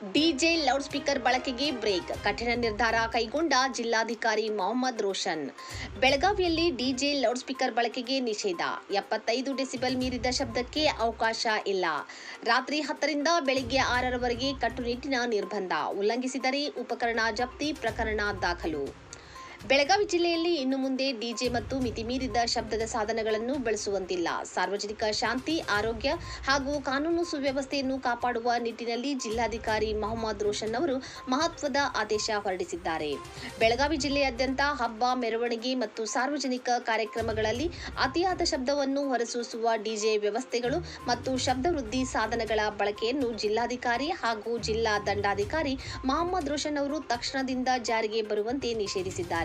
DJ loud speaker ಬಳಕೆಗೆ break, ಕಠಿಣ ನಿರ್ಧಾರ ಕೈಗೊಂಡ ಜಿಲ್ಲಾಧಿಕಾರಿ ಮೊಹಮ್ಮದ್ ರೋಷನ್. ಬೆಳಗಾವಿಯಲ್ಲಿ ಡಿಜೆ ಲೌಡ್ ಸ್ಪೀಕರ್ ಬಳಕೆಗೆ ನಿಷೇಧ, 75 ಡೆಸಿಬಲ್ ಮೀರಿದ ಶಬ್ದಕ್ಕೆ ಅವಕಾಶ ಇಲ್ಲ. ರಾತ್ರಿ 10ರಿಂದ ಬೆಳಗ್ಗೆ 6ರವರೆಗೆ ಕಟ್ಟುನಿಟ್ಟಿನ ನಿರ್ಬಂಧ, ಉಲ್ಲಂಘಿಸಿದರೆ ಉಪಕರಣ ಜಪ್ತಿ ಪ್ರಕರಣ ದಾಖಲು. ಬೆಳಗಾವಿ ಜಿಲ್ಲೆಯಲ್ಲಿ ಇನ್ನು ಮುಂದೆ ಡಿಜೆ ಮತ್ತು ಮಿತಿಮೀರಿದ ಶಬ್ದದ ಸಾಧನಗಳನ್ನು ಬಳಸುವಂತಿಲ್ಲ. ಸಾರ್ವಜನಿಕ ಶಾಂತಿ, ಆರೋಗ್ಯ ಹಾಗೂ ಕಾನೂನು ಸುವ್ಯವಸ್ಥೆಯನ್ನು ಕಾಪಾಡುವ ನಿಟ್ಟಿನಲ್ಲಿ ಜಿಲ್ಲಾಧಿಕಾರಿ ಮೊಹಮ್ಮದ್ ರೋಷನ್ ಅವರು ಮಹತ್ವದ ಆದೇಶ ಹೊರಡಿಸಿದ್ದಾರೆ. ಬೆಳಗಾವಿ ಜಿಲ್ಲೆಯಾದ್ಯಂತ ಹಬ್ಬ, ಮೆರವಣಿಗೆ ಮತ್ತು ಸಾರ್ವಜನಿಕ ಕಾರ್ಯಕ್ರಮಗಳಲ್ಲಿ ಅತಿಯಾದ ಶಬ್ದವನ್ನು ಹೊರಸೂಸುವ ಡಿಜೆ ವ್ಯವಸ್ಥೆಗಳು ಮತ್ತು ಶಬ್ದವೃದ್ಧಿ ಸಾಧನಗಳ ಬಳಕೆಯನ್ನು ಜಿಲ್ಲಾಧಿಕಾರಿ ಹಾಗೂ ಜಿಲ್ಲಾ ದಂಡಾಧಿಕಾರಿ ಮೊಹಮ್ಮದ್ ರೋಷನ್ ಅವರು ತಕ್ಷಣದಿಂದ ಜಾರಿಗೆ ಬರುವಂತೆ ನಿಷೇಧಿಸಿದ್ದಾರೆ.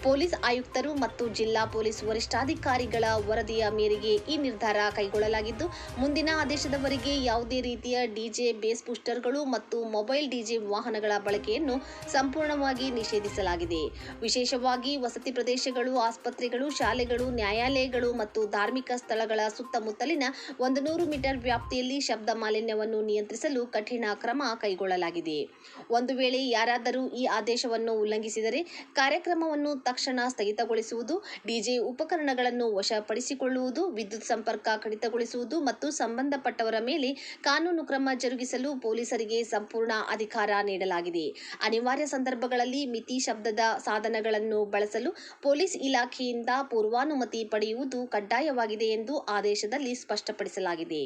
ಪೊಲೀಸ್ ಆಯುಕ್ತರು ಮತ್ತು ಜಿಲ್ಲಾ ಪೊಲೀಸ್ ವರಿಷ್ಠಾಧಿಕಾರಿಗಳ ವರದಿಯ ಮೇರೆಗೆ ಈ ನಿರ್ಧಾರ ಕೈಗೊಳ್ಳಲಾಗಿದ್ದು, ಮುಂದಿನ ಆದೇಶದವರೆಗೆ ಯಾವುದೇ ರೀತಿಯ ಡಿಜೆ, ಬೇಸ್ ಬೂಸ್ಟರ್ಗಳು ಮತ್ತು ಮೊಬೈಲ್ ಡಿಜೆ ವಾಹನಗಳ ಬಳಕೆಯನ್ನು ಸಂಪೂರ್ಣವಾಗಿ ನಿಷೇಧಿಸಲಾಗಿದೆ. ವಿಶೇಷವಾಗಿ ವಸತಿ ಪ್ರದೇಶಗಳು, ಆಸ್ಪತ್ರೆಗಳು, ಶಾಲೆಗಳು, ನ್ಯಾಯಾಲಯಗಳು ಮತ್ತು ಧಾರ್ಮಿಕ ಸ್ಥಳಗಳ ಸುತ್ತಮುತ್ತಲಿನ 100 ಮೀಟರ್ ವ್ಯಾಪ್ತಿಯಲ್ಲಿ ಶಬ್ದ ಮಾಲಿನ್ಯವನ್ನು ನಿಯಂತ್ರಿಸಲು ಕಠಿಣ ಕ್ರಮ ಕೈಗೊಳ್ಳಲಾಗಿದೆ. ಒಂದು ವೇಳೆ ಯಾರಾದರೂ ಈ ಆದೇಶವನ್ನು ಉಲ್ಲಂಘಿಸಿದರೆ ಕಾರ್ಯಕ್ರಮವನ್ನು ತಕ್ಷಣ ಸ್ಥಗಿತಗೊಳಿಸುವುದು, ಡಿಜೆ ಉಪಕರಣಗಳನ್ನು ವಶಪಡಿಸಿಕೊಳ್ಳುವುದು, ವಿದ್ಯುತ್ ಸಂಪರ್ಕ ಕಡಿತಗೊಳಿಸುವುದು ಮತ್ತು ಸಂಬಂಧಪಟ್ಟವರ ಮೇಲೆ ಕಾನೂನು ಕ್ರಮ ಜರುಗಿಸಲು ಪೊಲೀಸರಿಗೆ ಸಂಪೂರ್ಣ ಅಧಿಕಾರ ನೀಡಲಾಗಿದೆ. ಅನಿವಾರ್ಯ ಸಂದರ್ಭಗಳಲ್ಲಿ ಮಿತಿ ಶಬ್ದದ ಸಾಧನಗಳನ್ನು ಬಳಸಲು ಪೊಲೀಸ್ ಇಲಾಖೆಯಿಂದ ಪೂರ್ವಾನುಮತಿ ಪಡೆಯುವುದು ಕಡ್ಡಾಯವಾಗಿದೆ ಎಂದು ಆದೇಶದಲ್ಲಿ ಸ್ಪಷ್ಟಪಡಿಸಲಾಗಿದೆ.